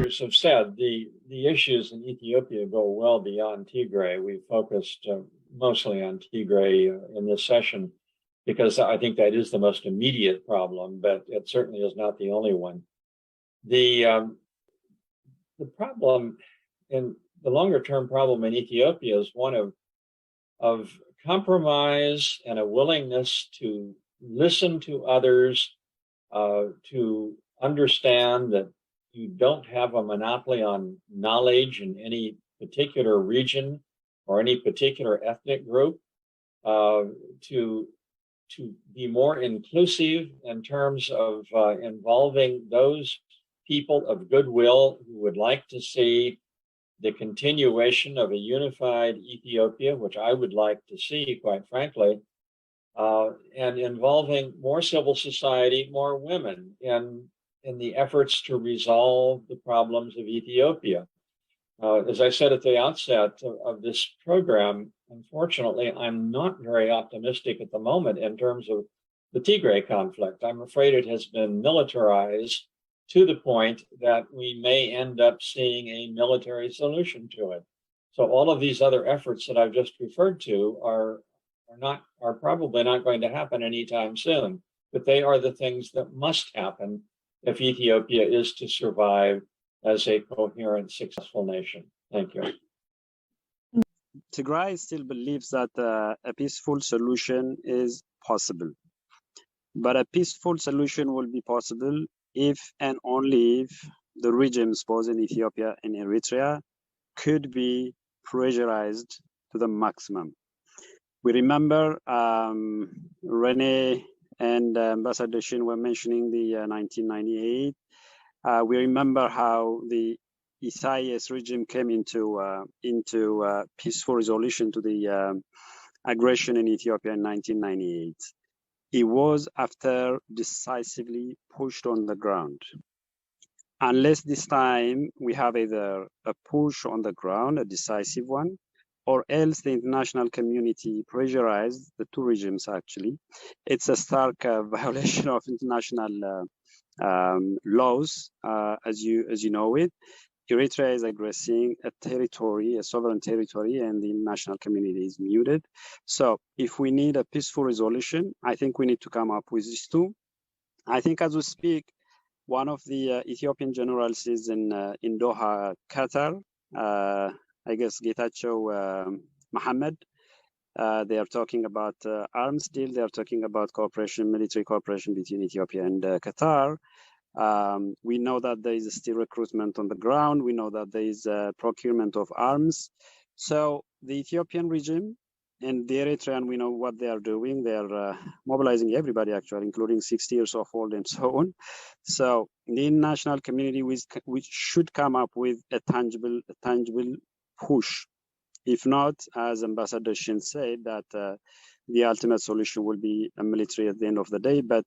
others have said, the issues in Ethiopia go well beyond Tigray. We focused mostly on Tigray in this session because I think that is the most immediate problem, but it certainly is not the only one. The problem, and the longer term problem in Ethiopia, is one of compromise and a willingness to listen to others, to understand that you don't have a monopoly on knowledge in any particular region or any particular ethnic group, to be more inclusive in terms of involving those people of goodwill who would like to see the continuation of a unified Ethiopia, which I would like to see, quite frankly, and involving more civil society, more women in the efforts to resolve the problems of Ethiopia. As I said at the outset of this program, unfortunately, I'm not very optimistic at the moment in terms of the Tigray conflict. I'm afraid it has been militarized to the point that we may end up seeing a military solution to it. So all of these other efforts that I've just referred to are probably not going to happen anytime soon, but they are the things that must happen if Ethiopia is to survive as a coherent, successful nation. Thank you. Tigray still believes that a peaceful solution is possible, but a peaceful solution will be possible if and only if the regimes both in Ethiopia and Eritrea could be pressurized to the maximum. We remember Rene and Ambassador Shin were mentioning the 1998. We remember how the Isaias regime came into peaceful resolution to the aggression in Ethiopia in 1998. It was after decisively pushed on the ground. Unless this time we have either a push on the ground, a decisive one, or else the international community pressurized the two regimes actually. It's a stark violation of international laws, as you know it. Eritrea is aggressing a territory, a sovereign territory, and the international community is muted. So if we need a peaceful resolution, I think we need to come up with these two. I think as we speak, one of the Ethiopian generals is in Doha, Qatar. I guess Getachew Mohammed. They are talking about arms deal. They are talking about cooperation, military cooperation between Ethiopia and Qatar. We know that there is still recruitment on the ground. We know that there is procurement of arms. So the Ethiopian regime and the Eritrean, we know what they are doing. They are mobilizing everybody, actually, including 60 years of old and so on. So the international community, which should come up with a tangible push. If not, as Ambassador Shin said, that the ultimate solution will be a military at the end of the day. But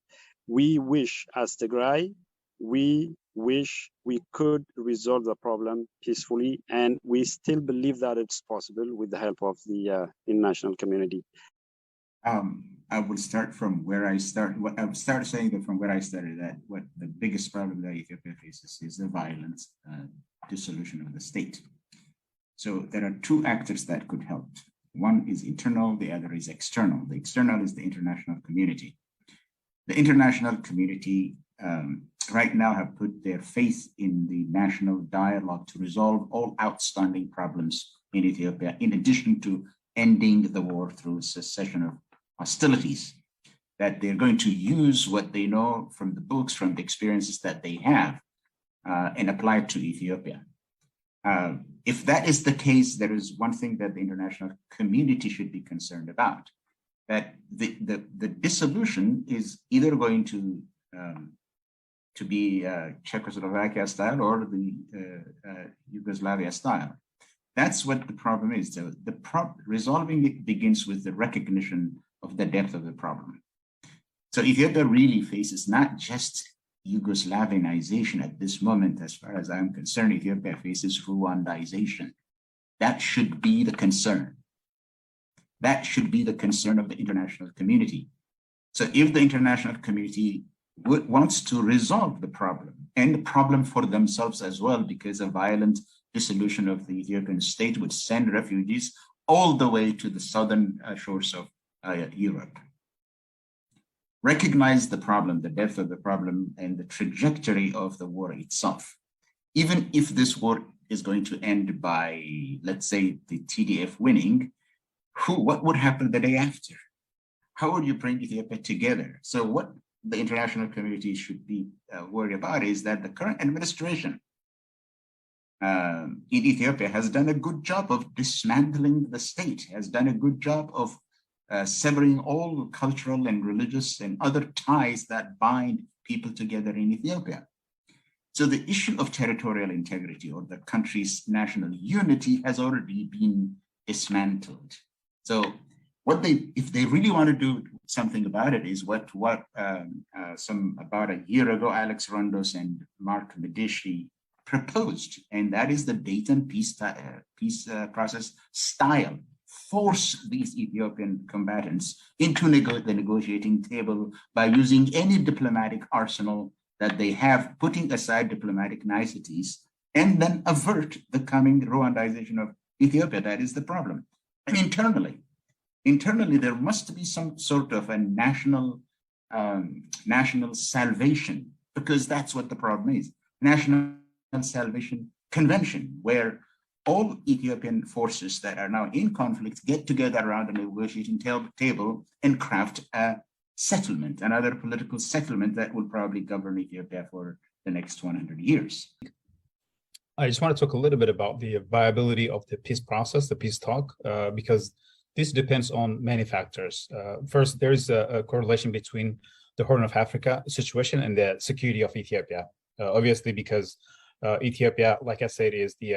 we wish, as Tigray, we wish we could resolve the problem peacefully, and we still believe that it's possible with the help of the international community. I will start from where I started. I would start saying that from where I started, that what the biggest problem that Ethiopia faces is the violent dissolution of the state. So there are two actors that could help. One is internal, the other is external. The external is the international community. The international community right now have put their faith in the national dialogue to resolve all outstanding problems in Ethiopia, in addition to ending the war through cessation of hostilities, that they're going to use what they know from the books, from the experiences that they have, and apply it to Ethiopia. If that is the case, there is one thing that the international community should be concerned about, that the dissolution is either going to be Czechoslovakia style or the Yugoslavia style. That's what the problem is. So resolving it begins with the recognition of the depth of the problem. So Ethiopia really faces not just Yugoslavianization at this moment. As far as I'm concerned, Ethiopia faces Rwandization. That should be the concern. That should be the concern of the international community. So if the international community wants to resolve the problem, and the problem for themselves as well, because a violent dissolution of the Ethiopian state would send refugees all the way to the southern shores of Europe. Recognize the problem, the depth of the problem, and the trajectory of the war itself. Even if this war is going to end by, let's say, the TDF winning, what would happen the day after? How would you bring Ethiopia together? So what the international community should be worried about is that the current administration in Ethiopia has done a good job of dismantling the state, has done a good job of severing all cultural and religious and other ties that bind people together in Ethiopia. So the issue of territorial integrity or the country's national unity has already been dismantled. So if they really want to do something about it, is what about a year ago, Alex Rondos and Mark Medici proposed, and that is the Dayton peace process style. Force these Ethiopian combatants into the negotiating table by using any diplomatic arsenal that they have, putting aside diplomatic niceties, and then avert the coming Rwandization of Ethiopia. That is the problem. And internally, there must be some sort of a national salvation, because that's what the problem is. National Salvation Convention, where all Ethiopian forces that are now in conflict get together around a negotiating table and craft a settlement, another political settlement that will probably govern Ethiopia for the next 100 years. I just want to talk a little bit about the viability of the peace process, the peace talk, because this depends on many factors. First, there is a correlation between the Horn of Africa situation and the security of Ethiopia. Obviously, because Ethiopia, like I said, is the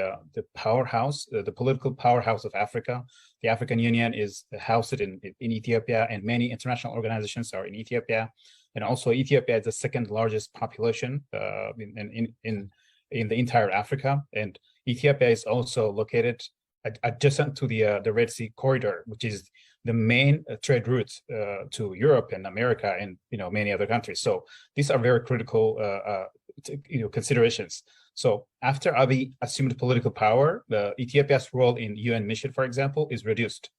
powerhouse, the political powerhouse of Africa. The African Union is housed in Ethiopia, and many international organizations are in Ethiopia. And also, Ethiopia is the second largest population in the entire Africa. And Ethiopia is also located adjacent to the Red Sea corridor, which is the main trade route to Europe and America and many other countries. So these are very critical considerations. So after Abiy assumed political power, Ethiopia's role in UN mission, for example, is reduced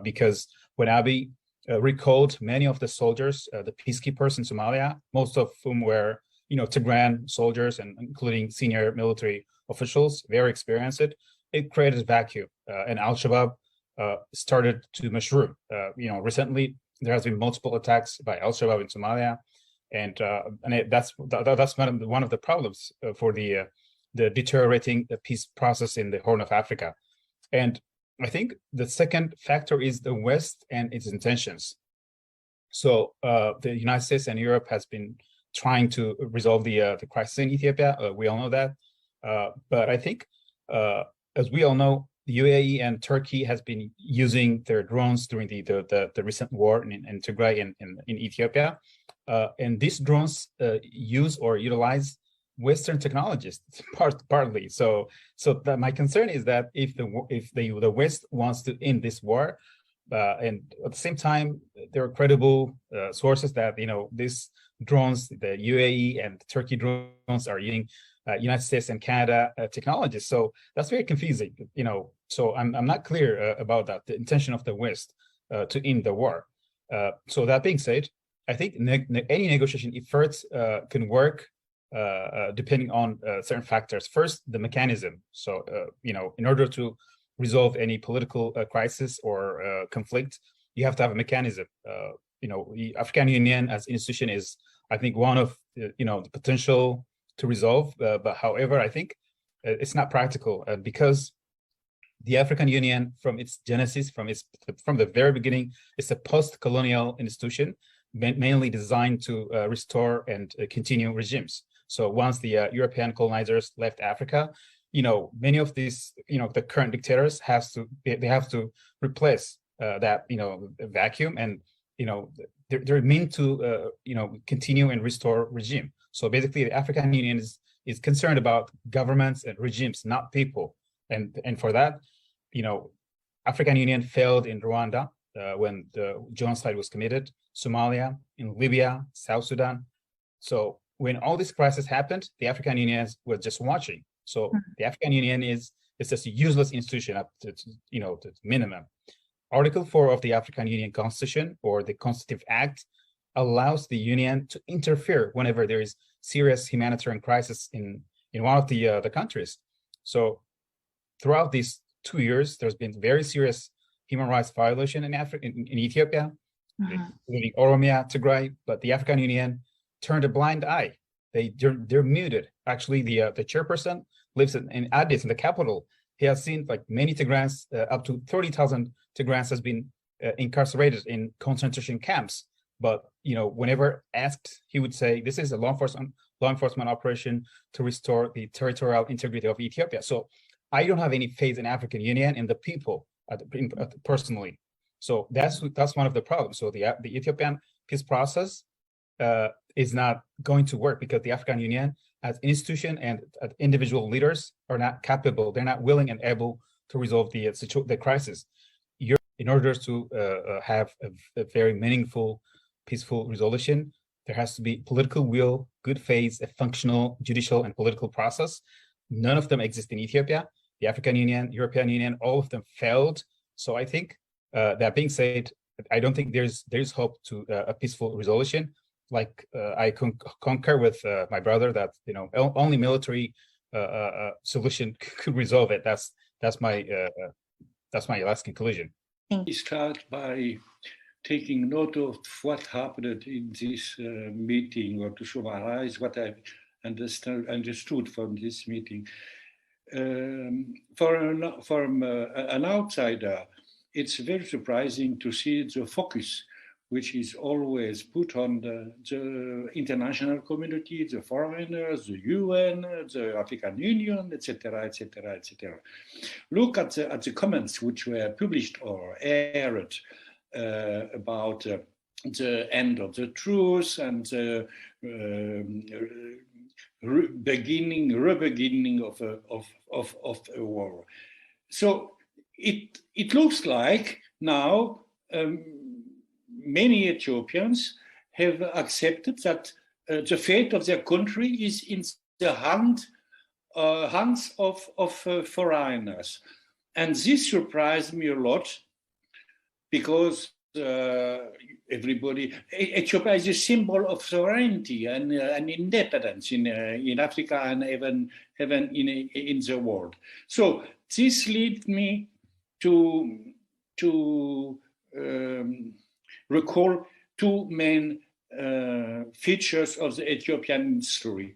because when Abiy recalled many of the soldiers, the peacekeepers in Somalia, most of whom were Tigran soldiers and including senior military officials, very experienced, it created a vacuum, and Al-Shabaab started to mushroom. Recently there has been multiple attacks by Al-Shabaab in Somalia, and that's one of the problems for the deteriorating the peace process in the Horn of Africa. And I think the second factor is the West and its intentions. So the United States and Europe has been trying to resolve the crisis in Ethiopia. We all know that, but I think, as we all know, the UAE and Turkey has been using their drones during the recent war in Tigray in Ethiopia, and these drones use or utilize Western technologies partly. So that my concern is that if the West wants to end this war, and at the same time there are credible sources that these drones, the UAE and Turkey drones, are using United States and Canada technologies. So that's very confusing. So I'm not clear about that, the intention of the West to end the war. So that being said, I think any negotiation efforts can work depending on certain factors. First, the mechanism. So, in order to resolve any political crisis or conflict, you have to have a mechanism. The African Union as institution is, I think, one of the potential to resolve. But however, I think it's not practical because the African Union, from its genesis, from the very beginning, is a post-colonial institution mainly designed to restore and continue regimes. So once the European colonizers left Africa, many of these, the current dictators have to replace that, vacuum, and they're meant to continue and restore regime. So basically, the African Union is concerned about governments and regimes, not people. And for that, African Union failed in Rwanda when the genocide was committed, Somalia, in Libya, South Sudan. So when all this crisis happened, the African Union was just watching. So the African Union is just a useless institution up to, to minimum. Article 4 of the African Union Constitution, or the Constitutive Act, allows the Union to interfere whenever there is serious humanitarian crisis in one of the countries. So throughout these 2 years, there's been very serious human rights violation in Ethiopia, including Oromia, Tigray, but the African Union turned a blind eye. They're muted. Actually, the chairperson lives in Addis, in the capital. He has seen like many Tigrayans, up to 30,000 Tigrayans has been incarcerated in concentration camps. But whenever asked, he would say this is a law enforcement operation to restore the territorial integrity of Ethiopia. So I don't have any faith in African Union and the people personally. So that's one of the problems. So the Ethiopian peace process is not going to work because the African Union as institution and individual leaders are not capable. They're not willing and able to resolve the crisis. In order to have a very meaningful, peaceful resolution, there has to be political will, good faith, a functional judicial and political process. None of them exist in Ethiopia. The African Union, European Union, all of them failed. So I think, that being said, I don't think there's hope to a peaceful resolution. Like I concur with my brother that only military solution could resolve it. That's my last conclusion. We start by taking note of what happened in this meeting, or to summarize what I've understood from this meeting. From an outsider, it's very surprising to see the focus which is always put on the international community, the foreigners, the UN, the African Union, etc., etc., etc. Look at the comments which were published or aired about the end of the truce and the re-beginning of a war. So it looks like now many Ethiopians have accepted that the fate of their country is in the hands of foreigners. And this surprised me a lot because Ethiopia is a symbol of sovereignty and independence in Africa and even in the world. So this leads me to recall two main features of the Ethiopian history.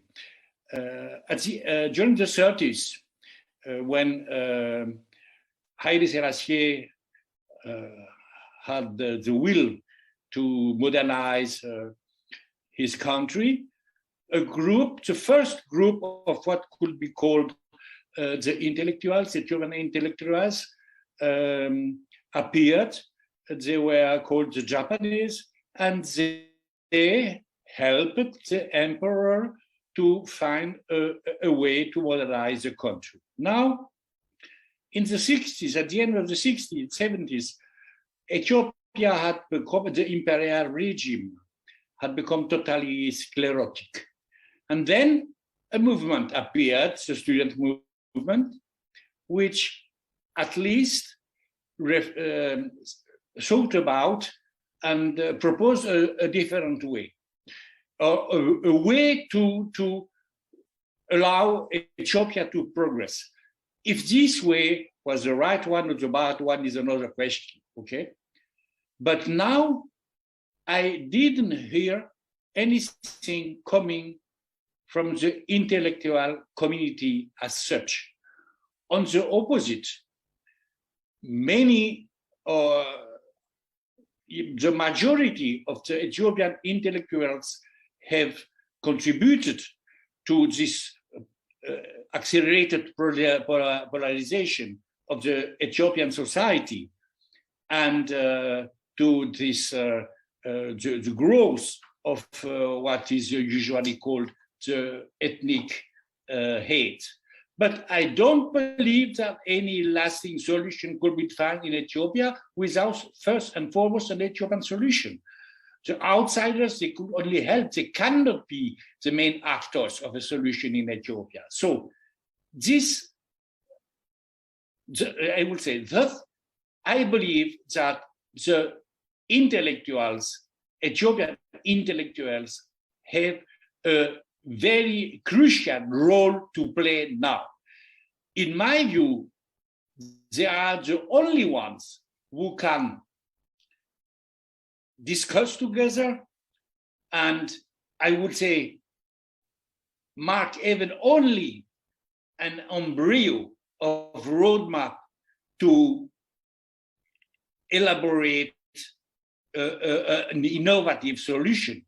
During the 30s, when Haile Selassie had the will to modernize his country, the first group of what could be called the intellectuals, Ethiopian intellectuals, appeared. They were called the Japanese, and they helped the emperor to find a way to modernize the country. Now, in the 60s, at the end of the 60s, 70s, Ethiopia had become, the imperial regime had become totally sclerotic. And then a movement appeared, the student movement, which at least thought about and proposed a different way, a way to allow Ethiopia to progress. If this way was the right one or the bad one is another question, okay? But now I didn't hear anything coming from the intellectual community as such. On the opposite, many the majority of the Ethiopian intellectuals have contributed to this accelerated polarization of the Ethiopian society and to this the growth of what is usually called the ethnic hate. But I don't believe that any lasting solution could be found in Ethiopia without first and foremost an Ethiopian solution. The outsiders, they could only help. They cannot be the main actors of a solution in Ethiopia. So this, I would say that I believe that the intellectuals, Ethiopian intellectuals, have a very crucial role to play now. In my view, they are the only ones who can discuss together, and I would say mark even only an embryo of roadmap to elaborate an innovative solution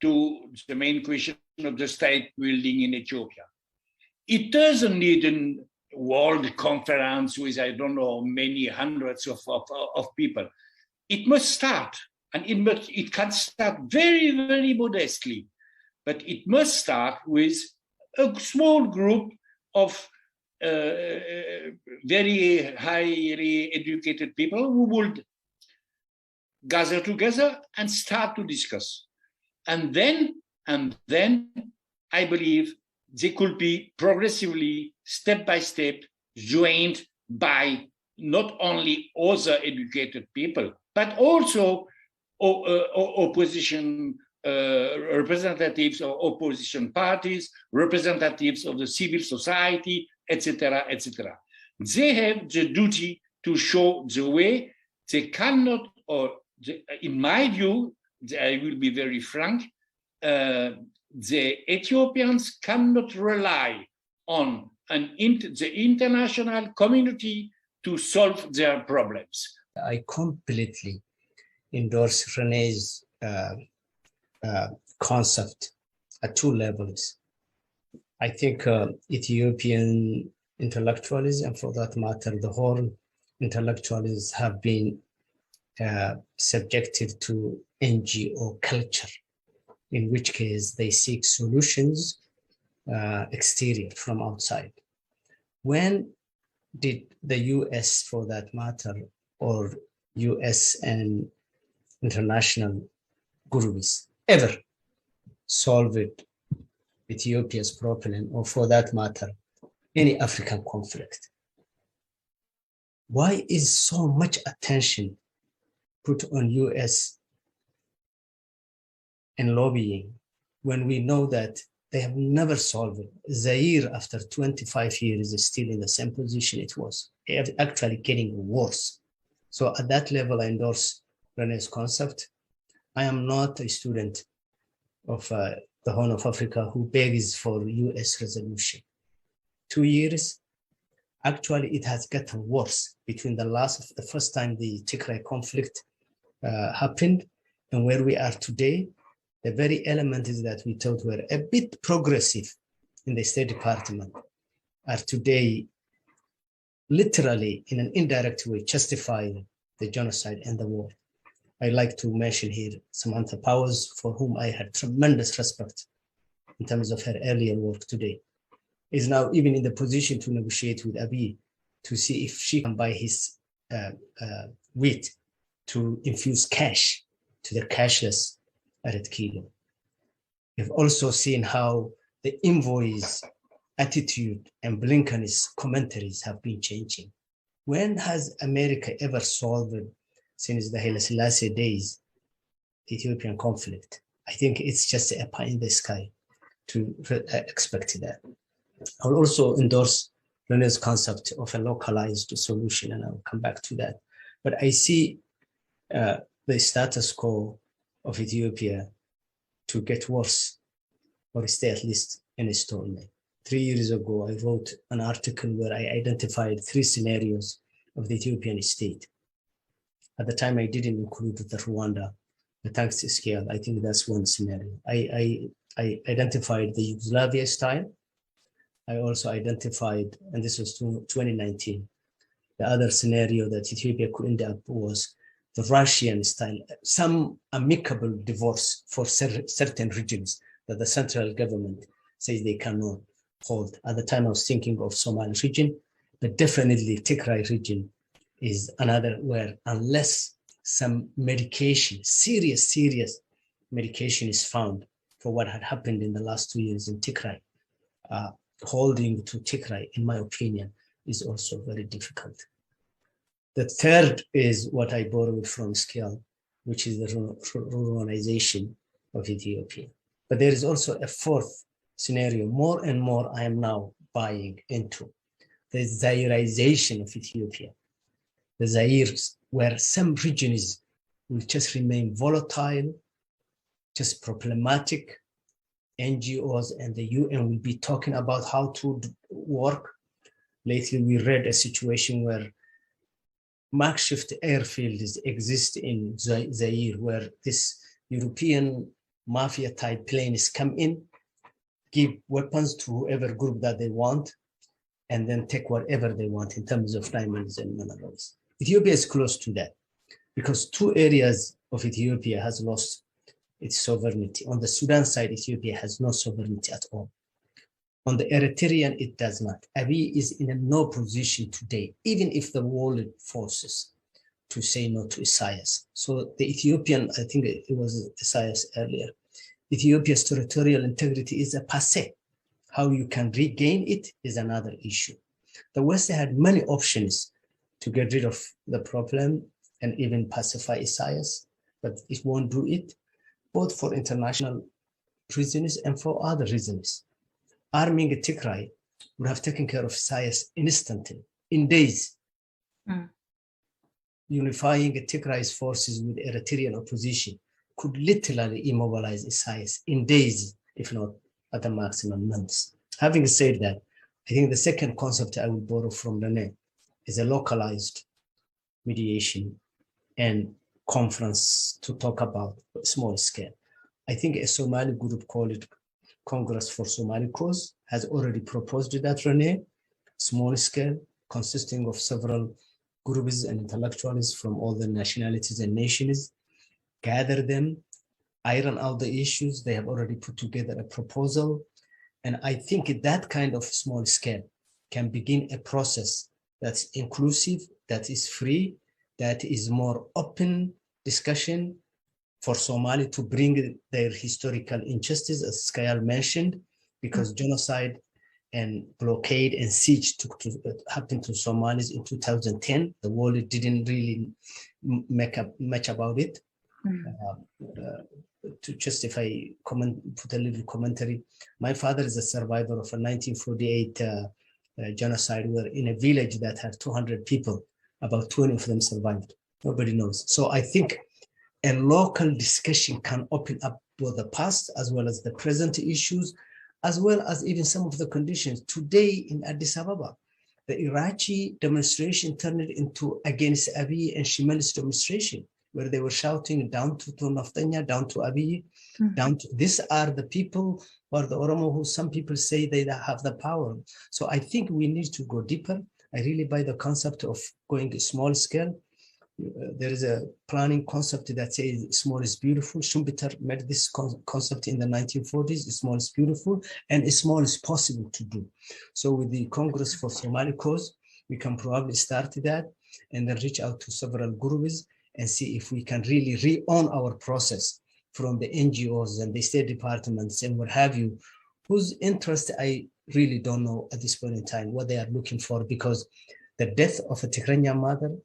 to the main question of the state building in Ethiopia. It doesn't need a world conference with, I don't know, many hundreds of people. It must start, and it can start very, very modestly, but it must start with a small group of very highly educated people who would gather together and start to discuss. And then I believe they could be progressively, step by step, joined by not only other educated people, but also opposition representatives of opposition parties, representatives of the civil society, etc., etc. They have the duty to show the way. They cannot, in my view, I will be very frank, the Ethiopians cannot rely on the international community to solve their problems. I completely endorse René's concept at two levels. I think Ethiopian intellectuals, and for that matter, the whole intellectuals have been subjected to NGO culture, in which case they seek solutions exterior from outside. When did the US, for that matter, or US and international groups ever solve Ethiopia's problem, or for that matter, any African conflict? Why is so much attention put on US and lobbying when we know that they have never solved it? Zaire, after 25 years, is still in the same position it was, actually getting worse. So at that level, I endorse René's concept. I am not a student of the Horn of Africa who begs for US resolution. 2 years, actually it has gotten worse between the first time the Tigray conflict happened and where we are today. The very element is that we thought were a bit progressive in the State Department are today literally in an indirect way justifying the genocide and the war. I like to mention here Samantha Powers, for whom I had tremendous respect in terms of her earlier work today, is now even in the position to negotiate with Abiy to see if she can buy his wheat to infuse cash to the cashless Red Kilo. We've also seen how the envoy's attitude and Blinken's commentaries have been changing. When has America ever solved, since the Haile Selassie days, the Ethiopian conflict? I think it's just a pie in the sky to expect that. I will also endorse René's concept of a localized solution, and I'll come back to that. But I see the status quo of Ethiopia to get worse, or stay at least in a stalemate. 3 years ago, I wrote an article where I identified 3 scenarios of the Ethiopian state. At the time, I didn't include the Rwanda, the tanks scale. I think that's one scenario. I identified the Yugoslavia style. I also identified, and this was 2019, the other scenario that Ethiopia could end up was the Russian style, some amicable divorce for certain regions that the central government says they cannot hold. At the time, I was thinking of Somali region, but definitely Tigray region is another where, unless some medication, serious medication is found for what had happened in the last 2 years in Tigray. Holding to Tigray, in my opinion, is also very difficult. The third is what I borrowed from Scale, which is the ruralization of Ethiopia. But there is also a fourth scenario, more and more I am now buying into, the Zairization of Ethiopia. The Zaire, where some regions will just remain volatile, just problematic. NGOs and the UN will be talking about how to work. Lately, we read a situation where makeshift airfields exist in Zaire, where this European mafia type planes come in, give weapons to whoever group that they want, and then take whatever they want in terms of diamonds and minerals. Ethiopia is close to that because 2 areas of Ethiopia has lost its sovereignty. On the Sudan side, Ethiopia has no sovereignty at all. On the Eritrean, it does not. Abiy is in no position today, even if the world forces, to say no to Isaias. So the Ethiopian, I think it was Isaias earlier, Ethiopia's territorial integrity is a passé. How you can regain it is another issue. The West had many options to get rid of the problem and even pacify Isaias, but it won't do it, both for international reasons and for other reasons. Arming Tigray would have taken care of Isaias instantly, in days. Unifying Tigray's forces with Eritrean opposition could literally immobilize Isaias in days, if not at the maximum months. Having said that, I think the second concept I would borrow from René is a localized mediation and conference to talk about small scale. I think a Somali group called Congress for Somali Cause has already proposed that, René, small scale, consisting of several groups and intellectuals from all the nationalities and nations, gather them, iron out the issues. They have already put together a proposal. And I think that kind of small scale can begin a process that's inclusive, that is free, that is more open discussion for Somali to bring their historical injustice, as Skayal mentioned, because genocide and blockade and siege happened to Somalis in 2010. The world didn't really make up much about it. To justify, put a little commentary, my father is a survivor of a 1948 genocide where in a village that had 200 people, about 20 of them survived. Nobody knows. So I think a local discussion can open up both the past as well as the present issues, as well as even some of the conditions. Today in Addis Ababa, the Iraqi demonstration turned into against Abiy and Shimal's demonstration, where they were shouting down to Naftanya, down to Abiy, down to, these are the people, or the Oromo, who some people say they have the power. So I think we need to go deeper. I really buy the concept of going small scale. There is a planning concept that says small is beautiful. Schumpeter made this concept in the 1940s. Small is beautiful and small is possible to do. So with the Congress for Somali Cause, we can probably start that and then reach out to several groups and see if we can really re-own our process from the NGOs and the state departments and what have you, whose interest I really don't know at this point in time what they are looking for, because the death of a Tigranya mother,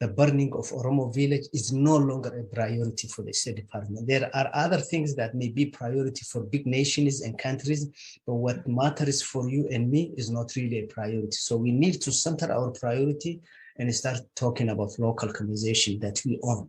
the burning of Oromo village is no longer a priority for the State Department. There are other things that may be priority for big nations and countries, but what matters for you and me is not really a priority. So we need to center our priority and start talking about local conversation that we own.